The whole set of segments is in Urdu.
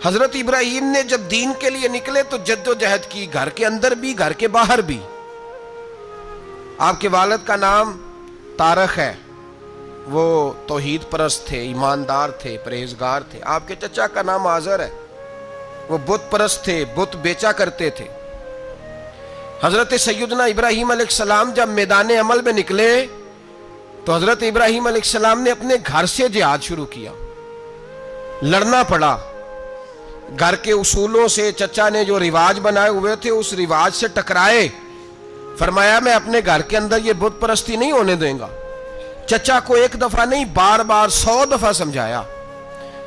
حضرت ابراہیم نے جب دین کے لیے نکلے تو جدوجہد کی، گھر کے اندر بھی گھر کے باہر بھی۔ آپ کے والد کا نام طارق ہے، وہ توحید پرست تھے، ایماندار تھے، پرہیزگار تھے۔ آپ کے چچا کا نام آزر ہے، وہ بت پرست تھے، بت بیچا کرتے تھے۔ حضرت سیدنا ابراہیم علیہ السلام جب میدان عمل میں نکلے تو حضرت ابراہیم علیہ السلام نے اپنے گھر سے جہاد شروع کیا، لڑنا پڑا۔ گھر کے اصولوں سے چچا نے جو رواج بنائے ہوئے تھے اس رواج سے ٹکرائے۔ فرمایا میں اپنے گھر کے اندر یہ بت پرستی نہیں ہونے دیں گا۔ چچا کو ایک دفعہ نہیں، بار بار 100 دفعہ سمجھایا۔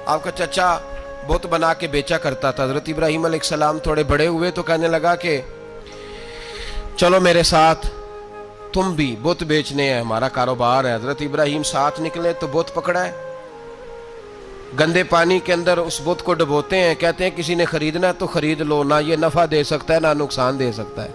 آپ کا چچا بت بنا کے بیچا کرتا تھا۔ حضرت ابراہیم علیہ السلام تھوڑے بڑے ہوئے تو کہنے لگا کہ چلو میرے ساتھ، تم بھی بت بیچنے ہیں، ہمارا کاروبار ہے۔ حضرت ابراہیم ساتھ نکلے تو بت پکڑا ہے، گندے پانی کے اندر اس بت کو ڈبوتے ہیں، کہتے ہیں کسی نے خریدنا ہے تو خرید لو، نہ یہ نفع دے سکتا ہے نہ نقصان دے سکتا ہے،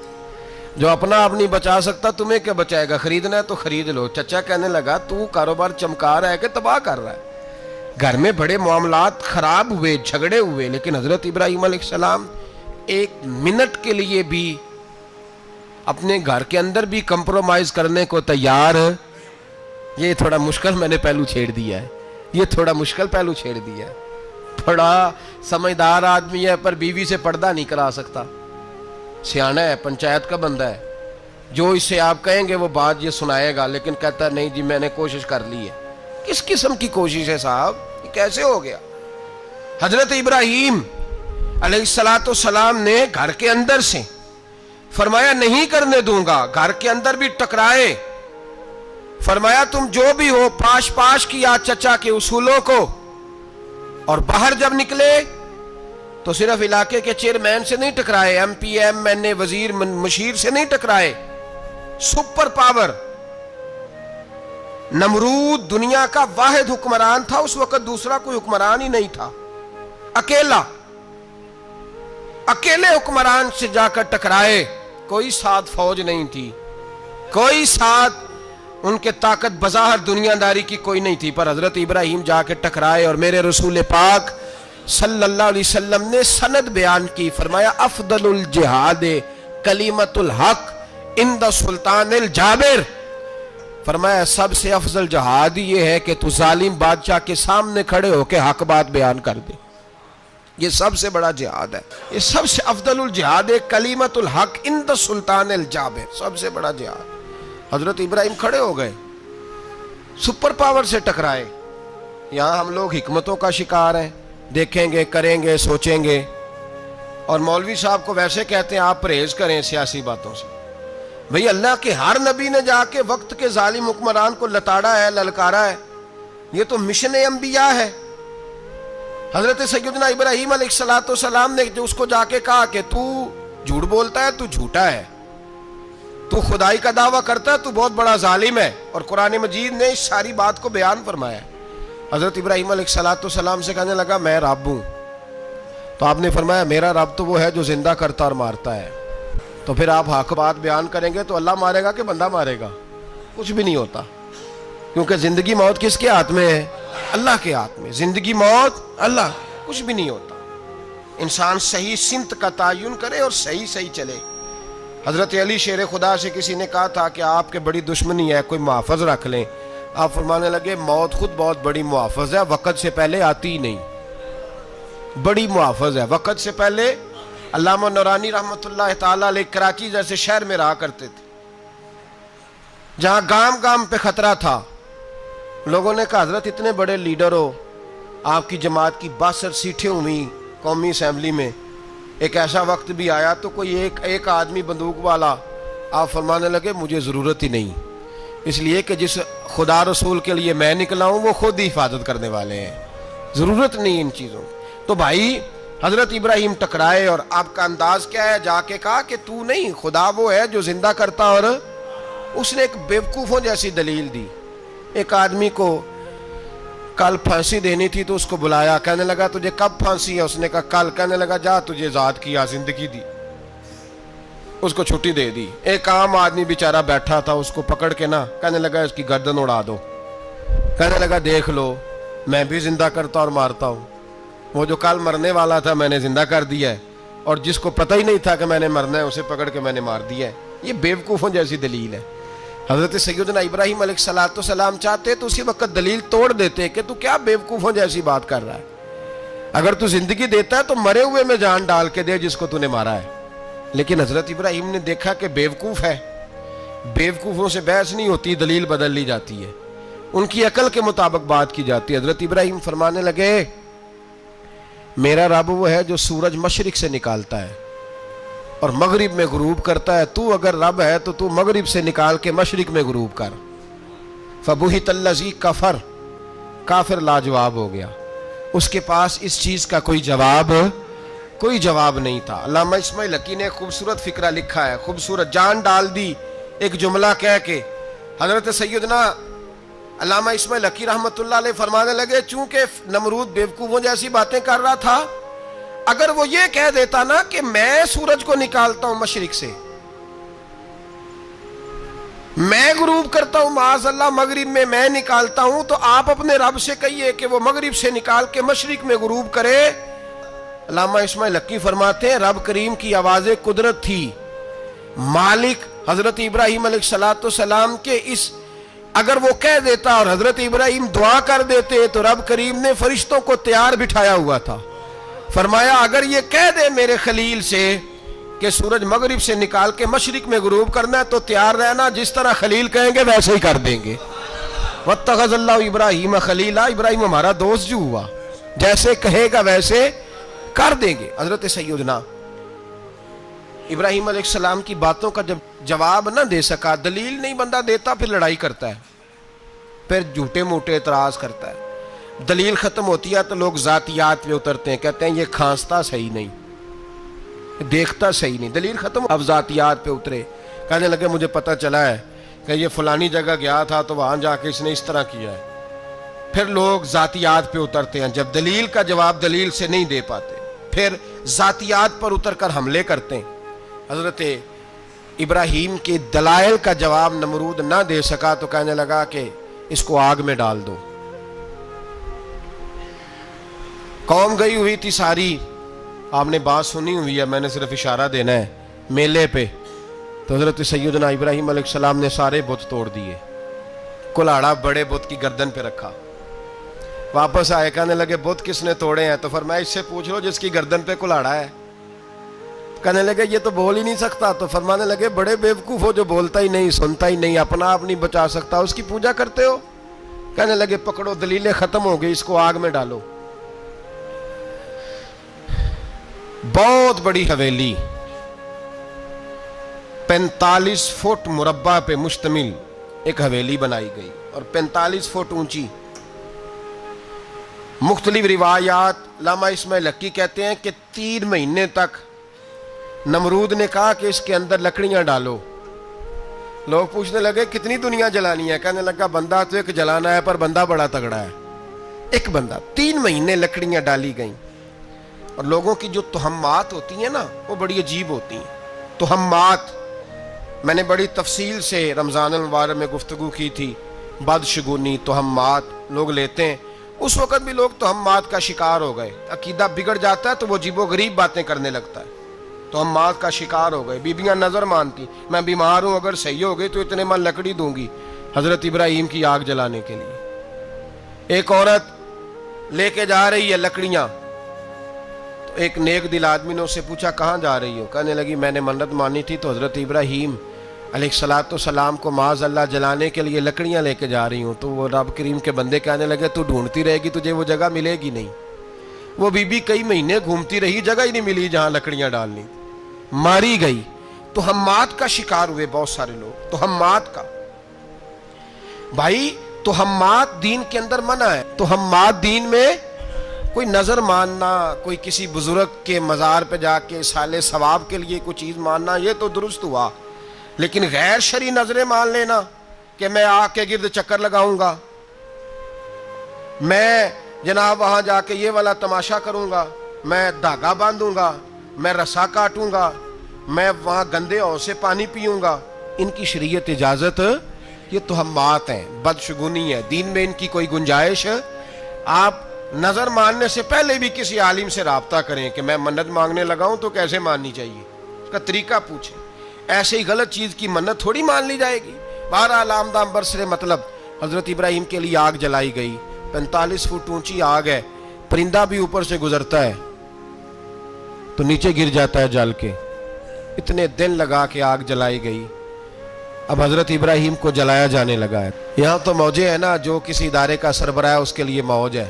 جو اپنا آپ نہیں بچا سکتا تمہیں کیا بچائے گا، خریدنا ہے تو خرید لو۔ چچا کہنے لگا تو کاروبار چمکا رہا ہے کہ تباہ کر رہا ہے۔ گھر میں بڑے معاملات خراب ہوئے، جھگڑے ہوئے، لیکن حضرت ابراہیم علیہ السلام ایک منٹ کے لیے بھی اپنے گھر کے اندر بھی کمپرومائز کرنے کو تیار۔ یہ تھوڑا مشکل میں نے پہلو چھیڑ دیا ہے، یہ تھوڑا مشکل پہلو چھیڑ دیا ہے۔ بڑا سمجھدار آدمی ہے پر بیوی سے پردہ نہیں کرا سکتا، سیانا ہے، پنچایت کا بندہ ہے، جو اس سے آپ کہیں گے وہ بات یہ سنائے گا، لیکن کہتا ہے نہیں جی میں نے کوشش کر لی ہے۔ کس قسم کی کوشش ہے صاحب، یہ کیسے ہو گیا؟ حضرت ابراہیم علیہ السلام نے گھر کے اندر سے فرمایا نہیں کرنے دوں گا، گھر کے اندر بھی ٹکرائے۔ فرمایا تم جو بھی ہو، پاش پاش کیا چچا کے اصولوں کو، اور باہر جب نکلے تو صرف علاقے کے چیئرمین سے نہیں ٹکرائے، ایم پی ایم این اے وزیر مشیر سے نہیں ٹکرائے، سپر پاور نمرود دنیا کا واحد حکمران تھا اس وقت، دوسرا کوئی حکمران ہی نہیں تھا، اکیلے حکمران سے جا کر ٹکرائے، کوئی ساتھ فوج نہیں تھی، کوئی ساتھ ان کے طاقت بظاہر دنیا داری کی کوئی نہیں تھی، پر حضرت ابراہیم جا کے ٹکرائے۔ اور میرے رسول پاک صلی اللہ علیہ وسلم نے سند بیان کی، فرمایا افضل الجہاد کلمۃ الحق عند سلطان الجابر۔ فرمایا سب سے افضل جہاد یہ ہے کہ تو ظالم بادشاہ کے سامنے کھڑے ہو کے حق بات بیان کر دے، یہ سب سے بڑا جہاد ہے، یہ سب سے افضل الجہاد کلمۃ الحق عند سلطان الجابر، سب سے بڑا جہاد۔ حضرت ابراہیم کھڑے ہو گئے، سپر پاور سے ٹکرائے۔ یہاں ہم لوگ حکمتوں کا شکار ہیں، دیکھیں گے، کریں گے، سوچیں گے، اور مولوی صاحب کو ویسے کہتے ہیں آپ پرہیز کریں سیاسی باتوں سے۔ بھئی اللہ کے ہر نبی نے جا کے وقت کے ظالم حکمران کو لتاڑا ہے، للکارا ہے، یہ تو مشن انبیاء ہے۔ حضرت سیدنا ابراہیم علیہ السلام نے جو اس کو جا کے کہا کہ تو جھوٹ بولتا ہے، تو جھوٹا ہے، تو خدائی کا دعویٰ کرتا ہے، تو بہت بڑا ظالم ہے، اور قرآن مجید نے اس ساری بات کو بیان فرمایا۔ حضرت ابراہیم علیہ السلام سے کہنے لگا میں رب ہوں، تو آپ نے فرمایا میرا رب تو وہ ہے جو زندہ کرتا اور مارتا ہے، تو پھر آپ حق بات بیان کریں گے تو اللہ مارے گا کہ بندہ مارے گا؟ کچھ بھی نہیں ہوتا، کیونکہ زندگی موت کس کے ہاتھ میں ہے؟ اللہ کے ہاتھ میں، زندگی موت اللہ، کچھ بھی نہیں ہوتا۔ انسان صحیح سمت کا تعین کرے اور صحیح چلے۔ حضرت علی شیر خدا سے کسی نے کہا تھا کہ آپ کے بڑی دشمنی ہے، کوئی محافظ رکھ لیں۔ آپ فرمانے لگے موت خود بہت بڑی محافظ ہے، وقت سے پہلے آتی ہی نہیں، بڑی محافظ ہے، وقت سے پہلے۔ علامہ نورانی رحمۃ اللہ تعالیٰ علیہ کراچی جیسے شہر میں رہا کرتے تھے، جہاں گام گام پہ خطرہ تھا۔ لوگوں نے کہا حضرت اتنے بڑے لیڈر ہو، آپ کی جماعت کی 62 سیٹیں ہوئی قومی اسمبلی میں، ایک ایسا وقت بھی آیا تو کوئی ایک آدمی بندوق والا۔ آپ فرمانے لگے مجھے ضرورت ہی نہیں، اس لیے کہ جس خدا رسول کے لیے میں نکلا ہوں وہ خود ہی حفاظت کرنے والے ہیں، ضرورت نہیں ان چیزوں۔ تو بھائی حضرت ابراہیم ٹکرائے، اور آپ کا انداز کیا ہے؟ جا کے کہا کہ تو نہیں، خدا وہ ہے جو زندہ کرتا، اور اس نے ایک بیوقوفوں جیسی دلیل دی۔ ایک آدمی کو کل پھانسی دینی تھی تو اس کو بلایا، کہنے لگا تجھے کب پھانسی ہے؟ اس نے کہا کل۔ کہنے لگا جا تجھے ذات کیا زندگی دی، اس کو چھٹی دے دی۔ ایک عام آدمی بیچارہ بیٹھا تھا، اس کو پکڑ کے نا کہنے لگا اس کی گردن اڑا دو، کہنے لگا دیکھ لو میں بھی زندہ کرتا اور مارتا ہوں۔ وہ جو کل مرنے والا تھا میں نے زندہ کر دیا ہے، اور جس کو پتہ ہی نہیں تھا کہ میں نے مرنا ہے اسے پکڑ کے میں نے مار دیا ہے۔ یہ بیوقوفوں جیسی دلیل ہے۔ حضرت سیدنا ابراہیم علیہ السلام چاہتے تو اسی وقت دلیل توڑ دیتے کہ تو کیا بیوقوفوں جیسی بات کر رہا ہے، اگر تو زندگی دیتا ہے تو مرے ہوئے میں جان ڈال کے دے جس کو تو نے مارا ہے۔ لیکن حضرت ابراہیم نے دیکھا کہ بیوقوف ہے، بیوقوفوں سے بحث نہیں ہوتی، دلیل بدل لی جاتی ہے، ان کی عقل کے مطابق بات کی جاتی ہے۔ حضرت ابراہیم فرمانے لگے میرا رب وہ ہے جو سورج مشرق سے نکالتا ہے اور مغرب میں غروب کرتا ہے، تو اگر رب ہے تو مغرب سے نکال کے مشرق میں غروب کر۔ فبہت الذی کفر، کافر لاجواب ہو گیا، اس کے پاس اس چیز کا کوئی جواب نہیں تھا۔ علامہ اسماعیل حقی نے خوبصورت فقرہ لکھا ہے، خوبصورت، جان ڈال دی ایک جملہ کہہ کے۔ حضرت سیدنا علامہ اسماعیل حقی رحمت اللہ علیہ فرمانے لگے چونکہ نمرود بیوقوفوں جیسی باتیں کر رہا تھا، اگر وہ یہ کہہ دیتا نا کہ میں سورج کو نکالتا ہوں مشرق سے، میں غروب کرتا ہوں معاذ اللہ مغرب میں نکالتا ہوں، تو آپ اپنے رب سے کہیے کہ وہ مغرب سے نکال کے مشرق میں غروب کرے۔ علامہ اسماعیل حقی فرماتے ہیں رب کریم کی آواز قدرت تھی، مالک حضرت ابراہیم علیہ السلام کے اس، اگر وہ کہہ دیتا اور حضرت ابراہیم دعا کر دیتے تو رب کریم نے فرشتوں کو تیار بٹھایا ہوا تھا، فرمایا اگر یہ کہہ دے میرے خلیل سے کہ سورج مغرب سے نکال کے مشرق میں غروب کرنا ہے تو تیار رہنا، جس طرح خلیل کہیں گے ویسے ہی کر دیں گے۔ واتخذ اللہ ابراہیم خلیلا، ابراہیم ہمارا دوست جو ہوا، جیسے کہے گا ویسے کر دیں گے۔ حضرت سیدنا ابراہیم علیہ السلام کی باتوں کا جب جواب نہ دے سکا، دلیل نہیں بندہ دیتا، پھر لڑائی کرتا ہے، پھر جھوٹے موٹے اعتراض کرتا ہے۔ دلیل ختم ہوتی ہے تو لوگ ذاتیات پہ اترتے ہیں، کہتے ہیں یہ کھانستا صحیح نہیں، دیکھتا صحیح نہیں، دلیل ختم، اب ذاتیات پہ اترے، کہنے لگے مجھے پتہ چلا ہے کہ یہ فلانی جگہ گیا تھا تو وہاں جا کے اس نے اس طرح کیا ہے۔ پھر لوگ ذاتیات پہ اترتے ہیں، جب دلیل کا جواب دلیل سے نہیں دے پاتے پھر ذاتیات پر اتر کر حملے کرتے ہیں۔ حضرت ابراہیم کے دلائل کا جواب نمرود نہ دے سکا تو کہنے لگا کہ اس کو آگ میں ڈال دو۔ قوم گئی ہوئی تھی ساری، آپ نے بات سنی ہوئی ہے، میں نے صرف اشارہ دینا ہے، میلے پہ تو حضرت سیدنا ابراہیم علیہ السلام نے سارے بت توڑ دیے، کلاڑا بڑے بت کی گردن پہ رکھا، واپس آئے، کہنے لگے بت کس نے توڑے ہیں؟ تو فرمایا اس سے پوچھ لو جس کی گردن پہ کلاڑا ہے۔ کہنے لگے یہ تو بول ہی نہیں سکتا، تو فرمانے لگے بڑے بیوقوف ہو جو بولتا ہی نہیں، سنتا ہی نہیں، اپنا آپ نہیں بچا سکتا، اس کی پوجا کرتے ہو؟ کہنے لگے پکڑو، دلیلیں ختم ہو گئی، اس کو آگ میں ڈالو۔ بہت بڑی حویلی 45 فٹ مربع پہ مشتمل ایک حویلی بنائی گئی اور 45 فٹ اونچی۔ مختلف روایات، علامہ اسماعیل حقی کہتے ہیں کہ 3 مہینے تک نمرود نے کہا کہ اس کے اندر لکڑیاں ڈالو۔ لوگ پوچھنے لگے کتنی دنیا جلانی ہے؟ کہنے لگا بندہ تو ایک جلانا ہے، پر بندہ بڑا تگڑا ہے، ایک بندہ۔ 3 مہینے لکڑیاں ڈالی گئیں، اور لوگوں کی جو تہمات ہوتی ہیں نا وہ بڑی عجیب ہوتی ہیں۔ تہمات میں نے بڑی تفصیل سے رمضان المبارک میں گفتگو کی تھی، بدشگونی، تہمات لوگ لیتے ہیں، اس وقت بھی لوگ تہمات کا شکار ہو گئے، عقیدہ بگڑ جاتا ہے تو وہ عجیب و غریب باتیں کرنے لگتا ہے، تہمات کا شکار ہو گئے۔ بیبیاں نظر مانتی، میں بیمار ہوں، اگر صحیح ہو گئی تو اتنے من لکڑی دوں گی حضرت ابراہیم کی آگ جلانے کے لیے۔ ایک عورت لے کے جا رہی ہے لکڑیاں، تو ایک نیک دل آدمی نے اس سے پوچھا کہاں جا رہی ہو؟ کہنے لگی میں نے منت مانی تھی تو حضرت ابراہیم علیہ السلام کو معاذ اللہ جلانے کے لیے لکڑیاں لے کے جا رہی ہوں۔ تو وہ رب کریم کے بندے کہنے لگے تو ڈھونڈتی رہے گی، تجھے وہ جگہ ملے گی نہیں۔ وہ بی بی کئی مہینے گھومتی رہی، جگہ ہی نہیں ملی جہاں لکڑیاں ڈالنی، ماری گئی۔ تہمات کا شکار ہوئے بہت سارے لوگ، تہمات کا۔ بھائی تہمات دین کے اندر منع ہے، تہمات دین میں کوئی نظر ماننا، کوئی کسی بزرگ کے مزار پہ جا کے سالے ثواب کے لیے کوئی چیز ماننا، یہ تو درست ہوا، لیکن غیر شرعی نظریں مان لینا کہ میں آگ کے گرد چکر لگاؤں گا، میں جناب وہاں جا کے یہ والا تماشا کروں گا، میں دھاگا باندھوں گا، میں رسا کاٹوں گا، میں وہاں گندے ہو سے پانی پیوں گا، ان کی شریعت اجازت، یہ تہمات ہیں، بدشگونی ہے، دین میں ان کی کوئی گنجائش۔ آپ نظر ماننے سے پہلے بھی کسی عالم سے رابطہ کریں کہ میں منت مانگنے لگا ہوں تو کیسے ماننی چاہیے، اس کا طریقہ پوچھیں. ایسے ہی غلط چیز کی منت تھوڑی مان لی جائے گی. بہرحال آمدام برسرے مطلب حضرت ابراہیم کے لیے آگ جلائی گئی. 45 فٹ اونچی آگ ہے، پرندہ بھی اوپر سے گزرتا ہے تو نیچے گر جاتا ہے جل کے. اتنے دن لگا کے آگ جلائی گئی. اب حضرت ابراہیم کو جلایا جانے لگا ہے. یہاں تو موجیں ہے نا، جو کسی ادارے کا سربراہ ہے اس کے لیے موج ہے،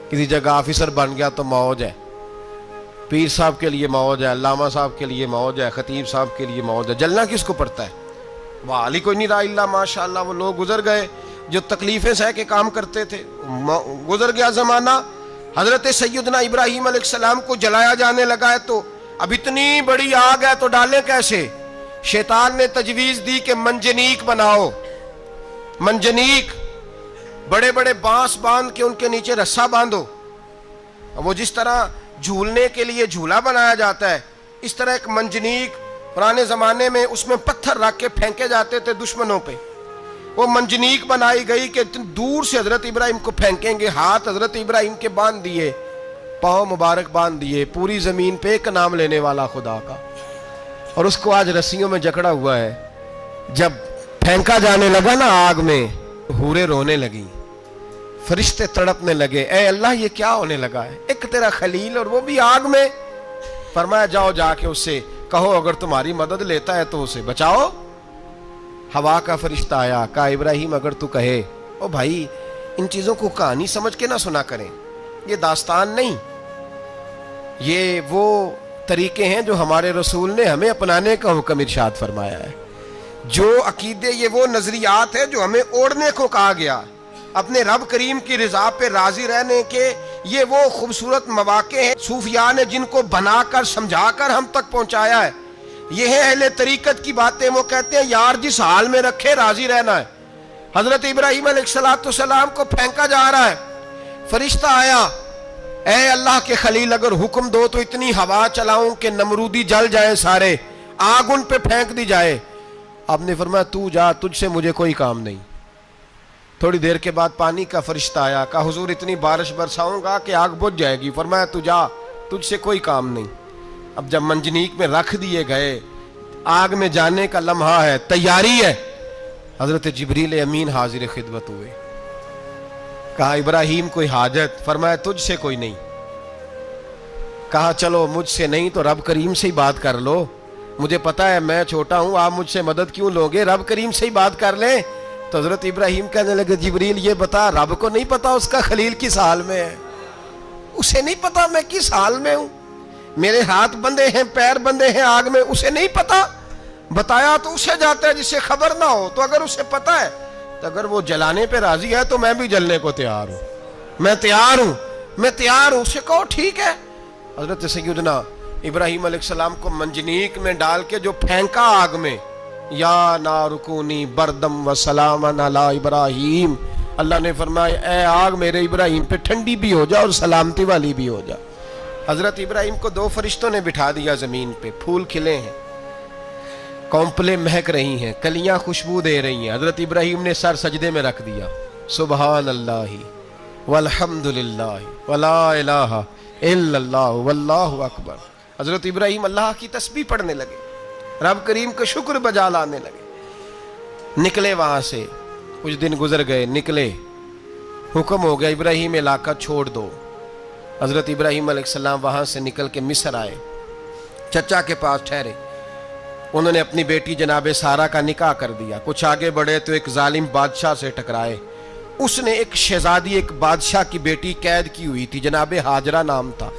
کسی جگہ آفیسر بن گیا تو موج ہے، پیر صاحب کے لیے موج ہے، علامہ صاحب کے لیے موج ہے، خطیب صاحب کے لیے موج ہے. جلنا کس کو پڑتا ہے؟ وہ علی کوئی نہیں رہا اللہ ماشاءاللہ. وہ لوگ گزر گئے جو تکلیفیں سہ کے کام کرتے تھے، گزر گیا زمانہ. حضرت سیدنا ابراہیم علیہ السلام کو جلایا جانے لگا ہے تو اب اتنی بڑی آگ ہے تو ڈالیں کیسے؟ شیطان نے تجویز دی کہ منجنیق بناؤ. منجنیق بڑے بڑے بانس باندھ کے ان کے نیچے رسا باندھو. وہ جس طرح جھولنے کے لیے جھولا بنایا جاتا ہے، اس طرح ایک منجنیق پرانے زمانے میں اس میں پتھر رکھ کے پھینکے جاتے تھے دشمنوں پہ. وہ منجنیق بنائی گئی کہ دور سے حضرت ابراہیم کو پھینکیں گے. ہاتھ حضرت ابراہیم کے باندھ دیے، پاؤں مبارک باندھ دیے. پوری زمین پہ ایک نام لینے والا خدا کا. اور اس کو آج رسیوں میں جکڑا ہوا ہے. جب پھینکا جانے لگا نا آگ میں، حوریں رونے لگی، فرشتے تڑپنے لگے. اے اللہ یہ کیا ہونے لگا ہے؟ ایک تیرا خلیل اور وہ بھی آگ میں. فرمایا جاؤ جا کے اس سے کہو اگر تمہاری مدد لیتا ہے تو اسے بچاؤ. ہوا کا فرشتہ آیا، کہا ابراہیم اگر تو کہے. او بھائی ان چیزوں کو کہانی سمجھ کے نہ سنا کریں، یہ داستان نہیں، یہ وہ طریقے ہیں جو ہمارے رسول نے ہمیں اپنانے کا حکم ارشاد فرمایا ہے. جو عقیدے، یہ وہ نظریات ہے جو ہمیں اوڑھنے کو کہا گیا. اپنے رب کریم کی رضا پہ راضی رہنے کے یہ وہ خوبصورت مواقع ہیں صوفیاء نے جن کو بنا کر سمجھا کر ہم تک پہنچایا ہے. یہ ہے اہل طریقت کی باتیں. وہ کہتے ہیں یار جس حال میں رکھے راضی رہنا ہے. حضرت ابراہیم علیہ السلام کو پھینکا جا رہا ہے، فرشتہ آیا، اے اللہ کے خلیل اگر حکم دو تو اتنی ہوا چلاؤں کہ نمرودی جل جائیں سارے، آگ ان پہ پھینک دی جائے. آپ نے فرمایا تو جا، تجھ سے مجھے کوئی کام نہیں. تھوڑی دیر کے بعد پانی کا فرشتہ آیا، کہا حضور اتنی بارش برساؤں گا کہ آگ بجھ جائے گی. فرمایا تو جا، تجھ سے کوئی کام نہیں. اب جب منجنیق میں رکھ دیے گئے، آگ میں جانے کا لمحہ ہے، تیاری ہے، حضرت جبریل امین حاضر خدمت ہوئے. کہا ابراہیم کوئی حاجت؟ فرمایا تجھ سے کوئی نہیں. کہا چلو مجھ سے نہیں تو رب کریم سے ہی بات کر لو، مجھے پتا ہے میں چھوٹا ہوں، آپ مجھ سے مدد کیوں لوگے، رب کریم سے ہی بات کر لیں. تو حضرت ابراہیم کہنے لگے جبریل یہ بتا رب کو نہیں پتا اس کا خلیل کس حال میں ہے؟ اسے نہیں پتا میں کس حال میں ہوں؟ میرے ہاتھ بندے ہیں، پیر بندے ہیں آگ میں، اسے نہیں پتا؟ بتایا تو اسے جاتا ہے جس سے خبر نہ ہو. تو اگر اسے پتا ہے تو اگر وہ جلانے پہ راضی ہے تو میں بھی جلنے کو تیار ہوں. میں تیار ہوں. اسے کہو ٹھیک ہے. حضرت سیدنا ابراہیم علیہ السلام کو منجنیق میں ڈال کے جو پھینکا آگ میں، یا نار کونی بردم و سلامن علی ابراہیم، اللہ نے فرمایا اے آگ میرے ابراہیم پہ ٹھنڈی بھی ہو جا اور سلامتی والی بھی ہو جا. حضرت ابراہیم کو دو فرشتوں نے بٹھا دیا زمین پہ. پھول کھلے ہیں، کونپلیں مہک رہی ہیں، کلیاں خوشبو دے رہی ہیں. حضرت ابراہیم نے سر سجدے میں رکھ دیا، سبحان اللہ والحمدللہ ولا الہ الا اللہ واللہ اکبر. حضرت ابراہیم اللہ کی تسبیح پڑھنے لگے، رب کریم کا شکر بجا لانے لگے. نکلے وہاں سے، کچھ دن گزر گئے، نکلے، حکم ہو گیا ابراہیم علاقہ چھوڑ دو. حضرت ابراہیم علیہ السلام وہاں سے نکل کے مصر آئے، چچا کے پاس ٹھہرے. انہوں نے اپنی بیٹی جناب سارہ کا نکاح کر دیا. کچھ آگے بڑھے تو ایک ظالم بادشاہ سے ٹکرائے. اس نے ایک شہزادی، ایک بادشاہ کی بیٹی قید کی ہوئی تھی، جناب ہاجرہ نام تھا.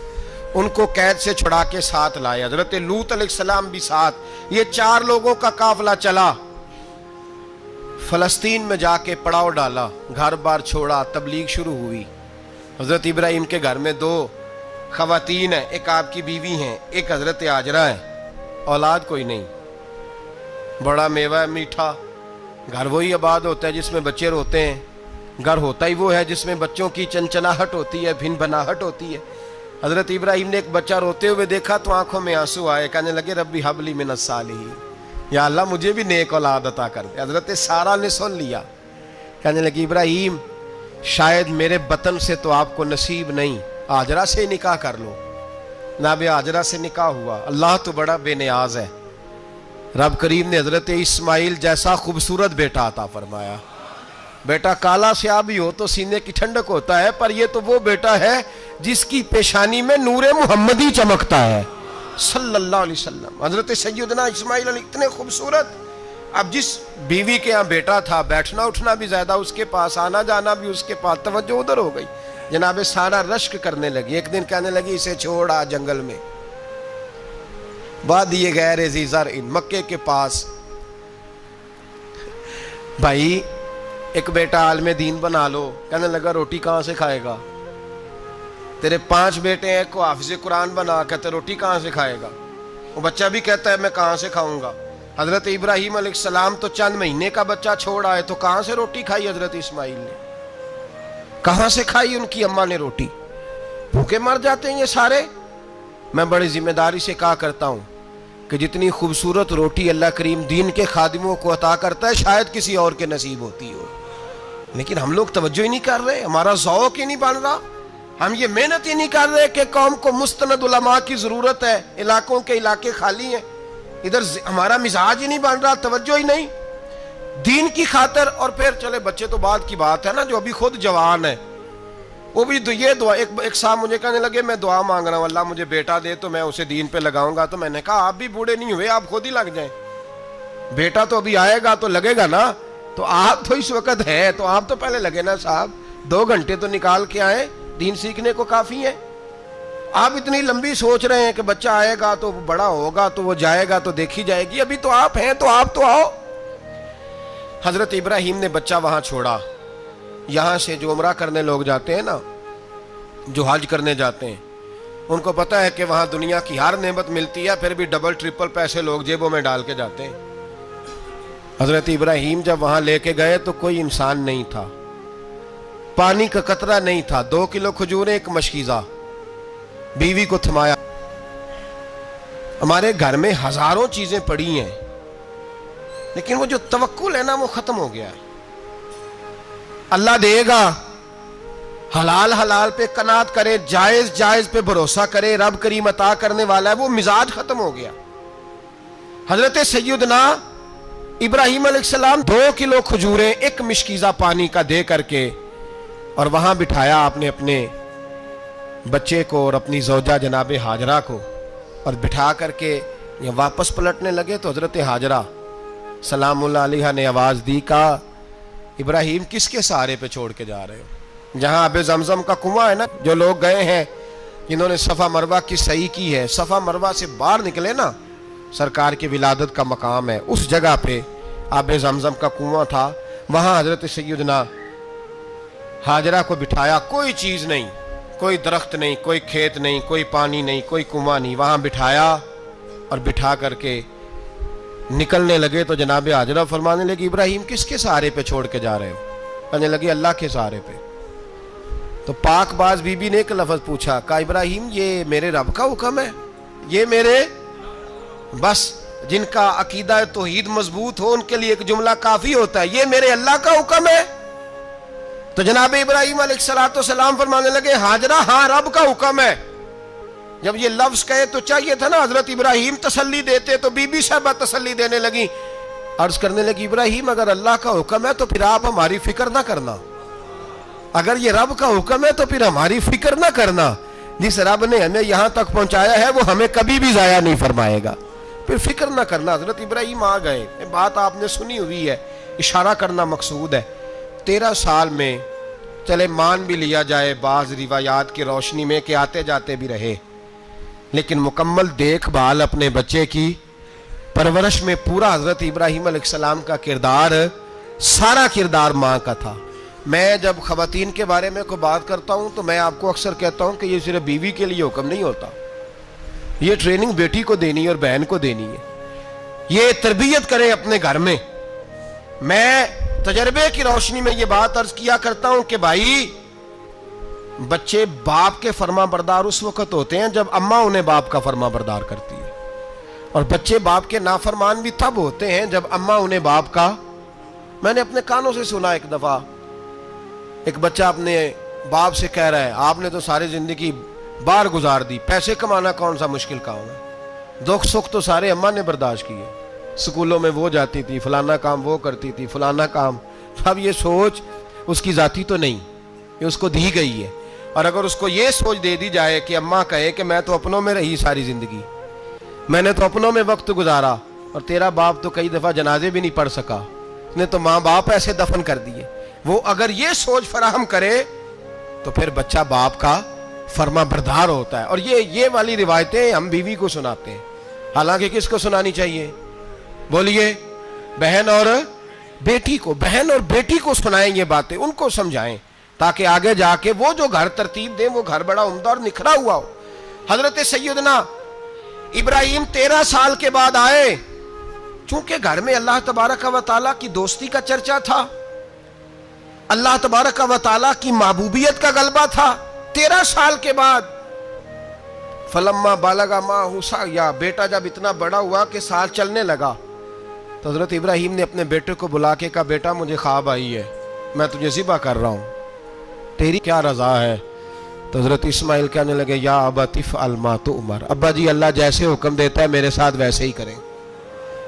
ان کو قید سے چھڑا کے ساتھ لائے. حضرت لوط علیہ السلام بھی ساتھ. یہ 4 لوگوں کا قافلہ چلا، فلسطین میں جا کے پڑاؤ ڈالا، گھر بار چھوڑا، تبلیغ شروع ہوئی. حضرت ابراہیم کے گھر میں 2 خواتین ہیں، ایک آپ کی بیوی ہیں، ایک حضرت ہاجرہ ہے. اولاد کوئی نہیں. بڑا میوہ میٹھا گھر وہی آباد ہوتا ہے جس میں بچے روتے ہیں. گھر ہوتا ہی وہ ہے جس میں بچوں کی چنچناہٹ ہوتی ہے، بھن بھناہٹ ہوتی ہے. حضرت ابراہیم نے ایک بچہ روتے ہوئے دیکھا تو آنکھوں میں آنسو آئے. کہنے لگے ربی حب لی من الصالحین، یا اللہ مجھے بھی نیک اولاد عطا کر دے. حضرت سارہ نے سن لیا، کہنے لگی ابراہیم شاید میرے بطن سے تو آپ کو نصیب نہیں، ہاجرہ سے نکاح کر لو۔ جناب ہاجرہ سے نکاح ہوا۔ اللہ تو بڑا بے نیاز ہے، رب کریم نے حضرت اسماعیل جیسا خوبصورت بیٹا عطا فرمایا۔ بیٹا کالا سیاہ بھی ہو تو سینے کی ٹھنڈک ہوتا ہے، پر یہ تو وہ بیٹا ہے جس کی پیشانی میں نور محمدی چمکتا ہے صلی اللہ علیہ وسلم۔ حضرت سیدنا اسماعیل علیہ اتنے خوبصورت، اب جس بیوی کے ہاں بیٹا تھا، بیٹھنا اٹھنا بھی زیادہ اس کے پاس، آنا جانا بھی اس کے پاس، توجہ ادھر ہو گئی۔ جناب سارا رشک کرنے لگی، ایک دن کہنے لگی اسے چھوڑ آ جنگل میں، وادی غیر ذی زرع، مکے کے پاس۔ بھائی ایک بیٹا عالم دین بنا لو، کہنے لگا روٹی کہاں سے کھائے گا؟ تیرے 5 بیٹے ہیں، کو حافظ قرآن بنا، کہتے روٹی کہاں سے کھائے گا؟ وہ بچہ بھی کہتا ہے میں کہاں سے کھاؤں گا؟ حضرت ابراہیم علیہ السلام تو چند مہینے کا بچہ چھوڑ آئے، تو کہاں سے روٹی کھائی حضرت اسماعیل نے؟ کہاں سے کھائی ان کی اماں نے روٹی؟ بھوکے مر جاتے ہیں یہ سارے۔ میں بڑی ذمہ داری سے کہا کرتا ہوں کہ جتنی خوبصورت روٹی اللہ کریم دین کے خادموں کو عطا کرتا ہے شاید کسی اور کے نصیب ہوتی ہو، لیکن ہم لوگ توجہ ہی نہیں کر رہے، ہمارا ذوق ہی نہیں بن رہا، ہم یہ محنت ہی نہیں کر رہے کہ قوم کو مستند علماء کی ضرورت ہے، علاقوں کے علاقے خالی ہیں، ادھر ہمارا مزاج ہی نہیں بن رہا، توجہ ہی نہیں دین کی خاطر۔ اور پھر چلے بچے تو بعد کی بات ہے نا، جو ابھی خود جوان ہے وہ بھی یہ دعا، ایک صاحب مجھے کہنے لگے میں دعا مانگ رہا ہوں اللہ مجھے بیٹا دے تو میں اسے دین پہ لگاؤں گا، تو میں نے کہا آپ بھی بوڑھے نہیں ہوئے، آپ خود ہی لگ جائیں، بیٹا تو ابھی آئے گا تو لگے گا نا، تو آپ تو اس وقت ہے تو آپ تو پہلے لگے نا صاحب، 2 گھنٹے تو نکال کے آئیں، دین سیکھنے کو کافی ہے۔ آپ اتنی لمبی سوچ رہے ہیں کہ بچہ آئے گا تو بڑا ہوگا تو وہ جائے گا تو دیکھی جائے گی، ابھی تو آپ ہیں تو آپ تو آؤ۔ حضرت ابراہیم نے بچہ وہاں چھوڑا۔ یہاں سے جو عمرہ کرنے لوگ جاتے ہیں نا، جو حج کرنے جاتے ہیں، ان کو پتہ ہے کہ وہاں دنیا کی ہر نعمت ملتی ہے، پھر بھی ڈبل ٹرپل پیسے لوگ جیبوں میں ڈال کے جاتے ہیں۔ حضرت ابراہیم جب وہاں لے کے گئے تو کوئی انسان نہیں تھا، پانی کا قطرہ نہیں تھا، 2 کلو کھجوریں، ایک مشکیزہ، بیوی کو تھمایا۔ ہمارے گھر میں ہزاروں چیزیں پڑی ہیں، لیکن وہ جو توکل ہے نا وہ ختم ہو گیا ہے۔ اللہ دے گا، حلال حلال پہ قناعت کرے، جائز جائز پہ بھروسہ کرے، رب کریم عطا کرنے والا ہے، وہ مزاج ختم ہو گیا۔ حضرت سیدنا ابراہیم علیہ السلام 2 کلو کھجوریں، ایک مشکیزہ پانی کا دے کر کے، اور وہاں بٹھایا آپ نے اپنے بچے کو اور اپنی زوجہ جناب ہاجرہ کو، اور بٹھا کر کے یہ واپس پلٹنے لگے تو حضرت ہاجرہ سلام اللہ علیہ نے آواز دی، کہا ابراہیم کس کے سہارے پہ چھوڑ کے جا رہے ہو؟ جہاں آب زمزم کا کنواں ہے نا، جو لوگ گئے ہیں جنہوں نے صفا مروہ کی صحیح کی ہے، صفا مروہ سے باہر نکلے نا، سرکار کی ولادت کا مقام ہے، اس جگہ پہ آب زمزم کا کنواں تھا، وہاں حضرت سیدنا ہاجرہ کو بٹھایا، کوئی چیز نہیں، کوئی درخت نہیں، کوئی کھیت نہیں، کوئی پانی نہیں، کوئی کنواں نہیں، وہاں بٹھایا اور بٹھا کر کے نکلنے لگے تو جناب ہاجرہ فرمانے لگی ابراہیم کس کے سہارے پہ چھوڑ کے جا رہے ہو؟ کہنے لگی اللہ کے سہارے پہ۔ تو پاک باز بی بی نے ایک لفظ پوچھا، کہا ابراہیم یہ میرے رب کا حکم ہے، یہ میرے، بس جن کا عقیدہ توحید مضبوط ہو ان کے لیے ایک جملہ کافی ہوتا ہے، یہ میرے اللہ کا حکم ہے۔ تو جناب ابراہیم علیہ السلام فرمانے لگے ہاجرہ ہاں رب کا حکم ہے۔ جب یہ لفظ کہے تو چاہیے تھا نا حضرت ابراہیم تسلی دیتے، تو بی بی صاحبہ تسلی دینے لگی، عرض کرنے لگی ابراہیم اگر اللہ کا حکم ہے تو پھر آپ ہماری فکر نہ کرنا، اگر یہ رب کا حکم ہے تو پھر ہماری فکر نہ کرنا، جس رب نے ہمیں یہاں تک پہنچایا ہے وہ ہمیں کبھی بھی ضائع نہیں فرمائے گا، پھر فکر نہ کرنا۔ حضرت ابراہیم آ گئے، بات آپ نے سنی ہوئی ہے، اشارہ کرنا مقصود ہے۔ 13 سال میں چلے مان بھی لیا جائے بعض روایات کی روشنی میں کہ آتے جاتے بھی رہے، لیکن مکمل دیکھ بھال اپنے بچے کی پرورش میں پورا حضرت ابراہیم علیہ السلام کا کردار، سارا کردار ماں کا تھا۔ میں جب خواتین کے بارے میں کوئی بات کرتا ہوں تو میں آپ کو اکثر کہتا ہوں کہ یہ صرف بیوی کے لیے حکم نہیں ہوتا، یہ ٹریننگ بیٹی کو دینی ہے اور بہن کو دینی ہے، یہ تربیت کرے اپنے گھر میں۔ میں تجربے کی روشنی میں یہ بات عرض کیا کرتا ہوں کہ بھائی بچے باپ کے فرما بردار اس وقت ہوتے ہیں جب اماں انہیں باپ کا فرما بردار کرتی ہے، اور بچے باپ کے نافرمان بھی تب ہوتے ہیں جب اماں انہیں باپ کا، میں نے اپنے کانوں سے سنا ایک دفعہ ایک بچہ اپنے باپ سے کہہ رہا ہے آپ نے تو ساری زندگی باہر گزار دی، پیسے کمانا کون سا مشکل کام ہے، دکھ سکھ تو سارے اماں نے برداشت کیے، سکولوں میں وہ جاتی تھی، فلانا کام وہ کرتی تھی، فلانا کام. اب یہ سوچ اس کی ذاتی تو نہیں، یہ اس کو دی گئی ہے. اور اگر اس کو یہ سوچ دے دی جائے کہ اماں کہے کہ میں تو اپنوں میں رہی ساری زندگی، میں نے تو اپنوں میں وقت گزارا، اور تیرا باپ تو کئی دفعہ جنازے بھی نہیں پڑھ سکا، اس نے تو ماں باپ ایسے دفن کر دیے، وہ اگر یہ سوچ فراہم کرے تو پھر بچہ باپ کا فرما بردار ہوتا ہے. اور یہ والی روایتیں ہم بیوی کو سناتے ہیں، حالانکہ کس کو سنانی چاہیے؟ بولیے. بہن اور بیٹی کو، بہن اور بیٹی کو سنائیں یہ باتیں، ان کو سمجھائیں، تاکہ آگے جا کے وہ جو گھر ترتیب دیں وہ گھر بڑا عمدہ اور نکھرا ہوا ہو. حضرت سیدنا ابراہیم 13 سال کے بعد آئے، چونکہ گھر میں اللہ تبارک و تعالیٰ کی دوستی کا چرچا تھا، اللہ تبارک و تعالیٰ کی محبوبیت کا غلبہ تھا. 13 سال کے بعد فلما بالغ معہ سعیا، بیٹا جب اتنا بڑا ہوا کہ سال چلنے لگا، تو حضرت ابراہیم نے اپنے بیٹے کو بلا کے کہا بیٹا مجھے خواب آئی ہے، میں تجھے ذبح کر رہا ہوں، تیری کیا رضا ہے؟ تو حضرت اسماعیل کہنے لگے یا ابت افعل ما تؤمر، ابا جی اللہ جیسے حکم دیتا ہے میرے ساتھ ویسے ہی کریں،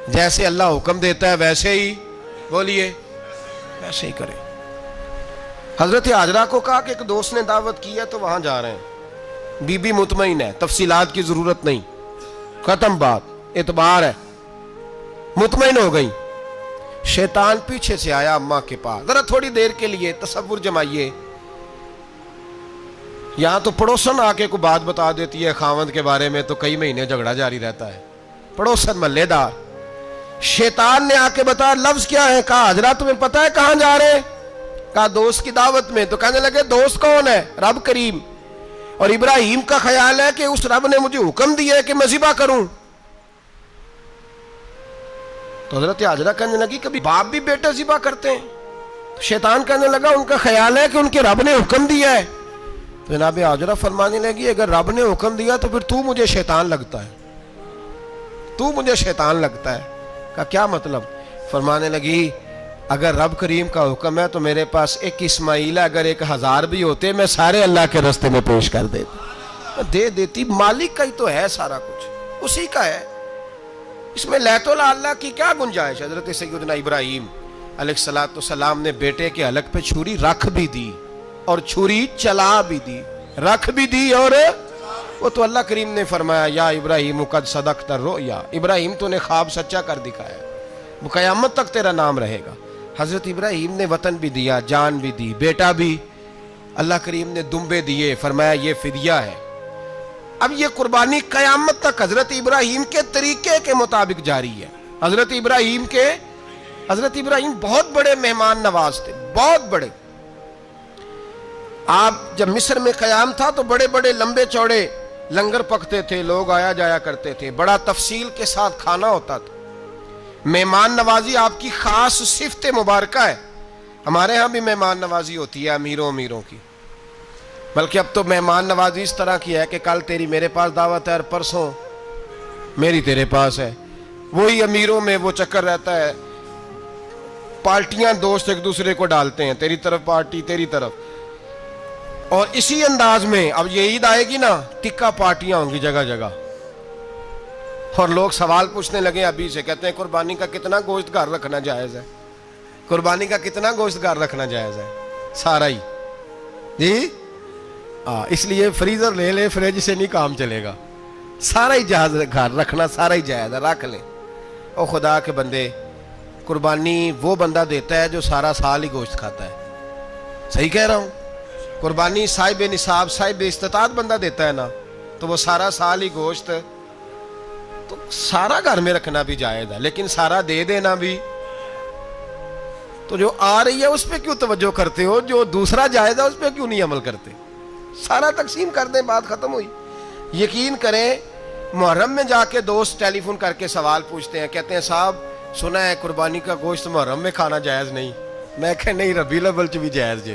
جیسے اللہ حکم دیتا ہے ویسے ہی، بولیے، ویسے ہی کریں. حضرت حاجرہ کو کہا کہ ایک دوست نے دعوت کی ہے تو وہاں جا رہے ہیں. بی بی مطمئن ہے، تفصیلات کی ضرورت نہیں، ختم بات، اعتبار ہے، مطمئن ہو گئی. شیطان پیچھے سے آیا اماں کے پاس. ذرا تھوڑی دیر کے لیے تصور جمائیے، یہاں تو پڑوسن آ کے کوئی بات بتا دیتی ہے خاوند کے بارے میں تو کئی مہینے جھگڑا جاری رہتا ہے، پڑوسن محلے دار. شیطان نے آ کے بتایا لفظ کیا ہے؟ کہا حاجرہ تمہیں پتہ ہے کہاں جا رہے ہیں؟ کہا دوست کی دعوت میں. تو کہنے لگے دوست کون ہے؟ رب کریم. اور ابراہیم کا خیال ہے کہ اس رب نے مجھے حکم دیا ہے کہ میں ذبح کروں. تو حضرت حاجرہ کہنے لگی کبھی باپ بھی بیٹا ذبح کرتے ہیں؟ تو شیطان کہنے لگا ان کا خیال ہے کہ ان کے رب نے حکم دیا ہے. تو جناب حاجرہ فرمانے لگی اگر رب نے حکم دیا تو پھر تو مجھے شیطان لگتا ہے، تو مجھے شیطان لگتا ہے. کہا کیا مطلب؟ فرمانے لگی اگر رب کریم کا حکم ہے تو میرے پاس ایک اسماعیل ہے، اگر 1000 بھی ہوتے میں سارے اللہ کے راستے میں پیش کر دیتا، دے دیتی. مالک کا ہی تو ہے سارا کچھ، اسی کا ہے، اس میں لیت اللہ کی کیا گنجائش؟ حضرت سیدنا ابراہیم علیہ السلام نے بیٹے کے حلق پہ چھری رکھ بھی دی اور چھری چلا بھی دی، رکھ بھی دی، اور وہ تو اللہ کریم نے فرمایا یا ابراہیم قد صدقت الرؤیا، ابراہیم تو نے خواب سچا کر دکھایا، وہ قیامت تک تیرا نام رہے گا. حضرت ابراہیم نے وطن بھی دیا، جان بھی دی، بیٹا بھی. اللہ کریم نے دمبے دیے، فرمایا یہ فدیہ ہے. اب یہ قربانی قیامت تک حضرت ابراہیم کے طریقے کے مطابق جاری ہے. حضرت ابراہیم بہت بڑے مہمان نواز تھے، بہت بڑے. آپ جب مصر میں قیام تھا تو بڑے بڑے لمبے چوڑے لنگر پکتے تھے، لوگ آیا جایا کرتے تھے، بڑا تفصیل کے ساتھ کھانا ہوتا تھا. مہمان نوازی آپ کی خاص صفت مبارکہ ہے. ہمارے ہاں بھی مہمان نوازی ہوتی ہے امیروں کی، بلکہ اب تو مہمان نوازی اس طرح کی ہے کہ کل تیری میرے پاس دعوت ہے اور پرسوں میری تیرے پاس ہے. وہی امیروں میں وہ چکر رہتا ہے، پارٹیاں دوست ایک دوسرے کو ڈالتے ہیں، تیری طرف پارٹی تیری طرف. اور اسی انداز میں اب یہ عید آئے گی نا، ٹکا پارٹیاں ہوں گی جگہ جگہ، اور لوگ سوال پوچھنے لگے ابھی سے، کہتے ہیں قربانی کا کتنا گوشت گھر رکھنا جائز ہے؟ قربانی کا کتنا گوشت گھر رکھنا جائز ہے؟ سارا ہی جی. اس لیے فریزر لے لے، فریج سے نہیں کام چلے گا، سارا ہی جہاز گھر رکھنا سارا ہی جائز ہے، رکھ لیں. او خدا کے بندے، قربانی وہ بندہ دیتا ہے جو سارا سال ہی گوشت کھاتا ہے. صحیح کہہ رہا ہوں؟ قربانی صاحب نصاب صاحب استطاعت بندہ دیتا ہے نا، تو وہ سارا سال ہی گوشت، تو سارا گھر میں رکھنا بھی جائز ہے، لیکن سارا دے دینا بھی. تو جو آ رہی ہے اس پہ کیوں توجہ کرتے ہو؟ جو دوسرا جائز ہے اس پہ کیوں نہیں عمل کرتے؟ سارا تقسیم کر دیں، بات ختم ہوئی. یقین کریں محرم میں جا کے دوست ٹیلی فون کر کے سوال پوچھتے ہیں، کہتے ہیں صاحب سنا ہے قربانی کا گوشت محرم میں کھانا جائز نہیں. میں کہ نہیں، ربیع الاول چ بھی جائز جے،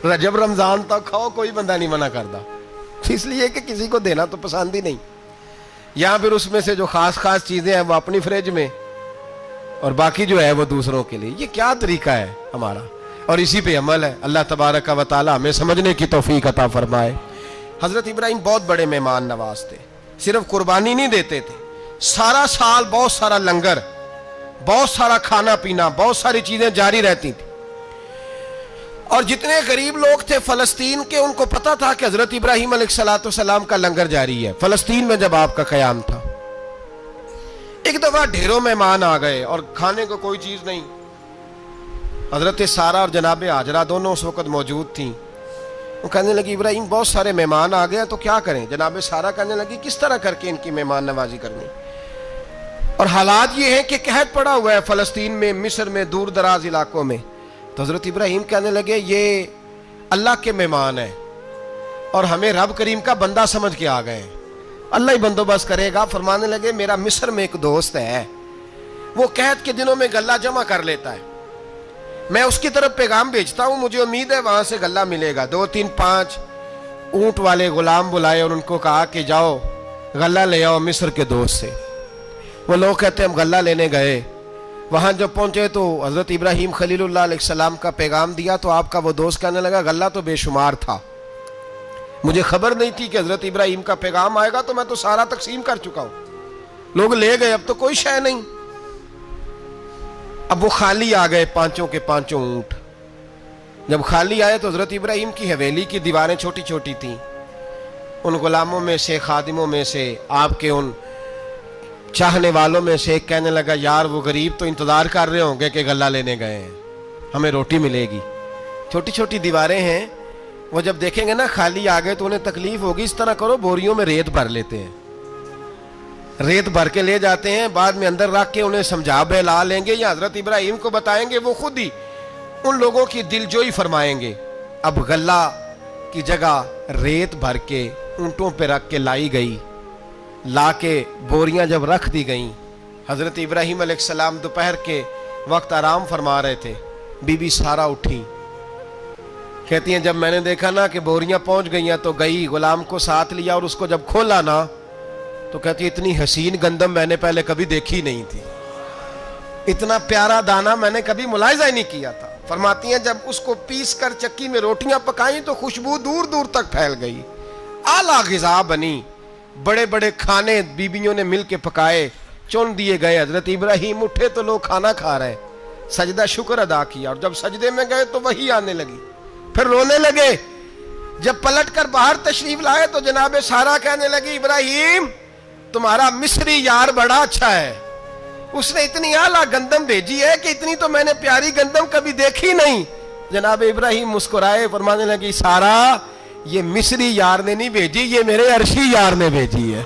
رجب رمضان تک کھاؤ، کوئی بندہ نہیں منع کرتا، اس لیے کہ کسی کو دینا تو پسند ہی نہیں. یہاں پھر اس میں سے جو خاص چیزیں ہیں وہ اپنی فریج میں، اور باقی جو ہے وہ دوسروں کے لیے. یہ کیا طریقہ ہے ہمارا؟ اور اسی پہ عمل ہے. اللہ تبارک و تعالی ہمیں سمجھنے کی توفیق عطا فرمائے. حضرت ابراہیم بہت بڑے مہمان نواز تھے. صرف قربانی نہیں دیتے تھے, سارا سال بہت سارا لنگر, بہت سارا کھانا پینا, بہت ساری چیزیں جاری رہتی تھی. اور جتنے غریب لوگ تھے فلسطین کے, ان کو پتا تھا کہ حضرت ابراہیم علیہ السلام کا لنگر جاری ہے. فلسطین میں جب آپ کا قیام تھا, ایک دفعہ ڈھیروں مہمان آ گئے اور کھانے کو کوئی چیز نہیں. حضرت سارہ اور جناب ہاجرہ دونوں اس وقت موجود تھیں. وہ کہنے لگی ابراہیم بہت سارے مہمان آ گئے تو کیا کریں. جناب سارہ کہنے لگی کس طرح کر کے ان کی مہمان نوازی کرنی. اور حالات یہ ہیں کہ قحط پڑا ہوا ہے فلسطین میں, مصر میں, دور دراز علاقوں میں. تو حضرت ابراہیم کہنے لگے یہ اللہ کے مہمان ہیں اور ہمیں رب کریم کا بندہ سمجھ کے آ گئے ہیں, اللہ ہی بندوبست کرے گا. فرمانے لگے میرا مصر میں ایک دوست ہے, وہ قحط کے دنوں میں غلہ جمع کر لیتا ہے, میں اس کی طرف پیغام بھیجتا ہوں, مجھے امید ہے وہاں سے غلہ ملے گا. 2 3 5 اونٹ والے غلام بلائے اور ان کو کہا کہ جاؤ غلہ لے آؤ مصر کے دوست سے. وہ لوگ کہتے ہیں ہم غلہ لینے گئے, وہاں جب پہنچے تو حضرت ابراہیم خلیل اللہ علیہ السلام کا پیغام دیا تو آپ کا وہ دوست کہنے لگا غلہ تو بے شمار تھا, مجھے خبر نہیں تھی کہ حضرت ابراہیم کا پیغام آئے گا, تو میں تو سارا تقسیم کر چکا ہوں. لوگ لے گئے, اب تو کوئی شے نہیں. اب وہ خالی آ گئے 5 کے 5 اونٹ. جب خالی آئے تو حضرت ابراہیم کی حویلی کی دیواریں چھوٹی چھوٹی تھیں. ان غلاموں میں سے, خادموں میں سے, آپ کے ان چاہنے والوں میں سے ایک کہنے لگا یار وہ غریب تو انتظار کر رہے ہوں گے کہ غلہ لینے گئے ہیں, ہمیں روٹی ملے گی. چھوٹی چھوٹی دیواریں ہیں, وہ جب دیکھیں گے نا خالی آ گئے تو انہیں تکلیف ہوگی. اس طرح کرو بوریوں میں ریت بھر لیتے ہیں, ریت بھر کے لے جاتے ہیں, بعد میں اندر رکھ کے انہیں سمجھا بہلا لیں گے یا حضرت ابراہیم کو بتائیں گے, وہ خود ہی ان لوگوں کی دل جوئی فرمائیں گے. اب غلہ کی جگہ ریت بھر کے اونٹوں پہ رکھ کے لائی گئی. لا کے بوریاں جب رکھ دی گئیں, حضرت ابراہیم علیہ السلام دوپہر کے وقت آرام فرما رہے تھے. بی بی سارہ اٹھی, کہتی ہیں جب میں نے دیکھا نا کہ بوریاں پہنچ گئی ہیں تو گئی, غلام کو ساتھ لیا اور اس کو جب کھولا نا تو کہتی اتنی حسین گندم میں نے پہلے کبھی دیکھی نہیں تھی, اتنا پیارا دانہ میں نے کبھی ملاحظہ ہی نہیں کیا تھا. فرماتی ہیں جب اس کو پیس کر چکی میں روٹیاں پکائیں تو خوشبو دور دور تک پھیل گئی, اعلیٰ غذا بنی. بڑے بڑے کھانے بیبیوں نے مل کے پکائے, چن دیے گئے. حضرت ابراہیم اٹھے تو لوگ کھانا کھا رہے, سجدہ شکر ادا کیا, اور جب سجدے میں گئے تو وحی آنے لگی, پھر رونے لگے. جب پلٹ کر باہر تشریف لائے تو جناب سارہ کہنے لگی ابراہیم تمہارا مصری یار بڑا اچھا ہے, اس نے اتنی اعلیٰ گندم بھیجی ہے کہ اتنی تو میں نے پیاری گندم کبھی دیکھی نہیں. جناب ابراہیم مسکرائے, فرمانے لگی سارہ یہ مصری یار نے نہیں بھیجی, یہ میرے عرشی یار نے بھیجی ہے.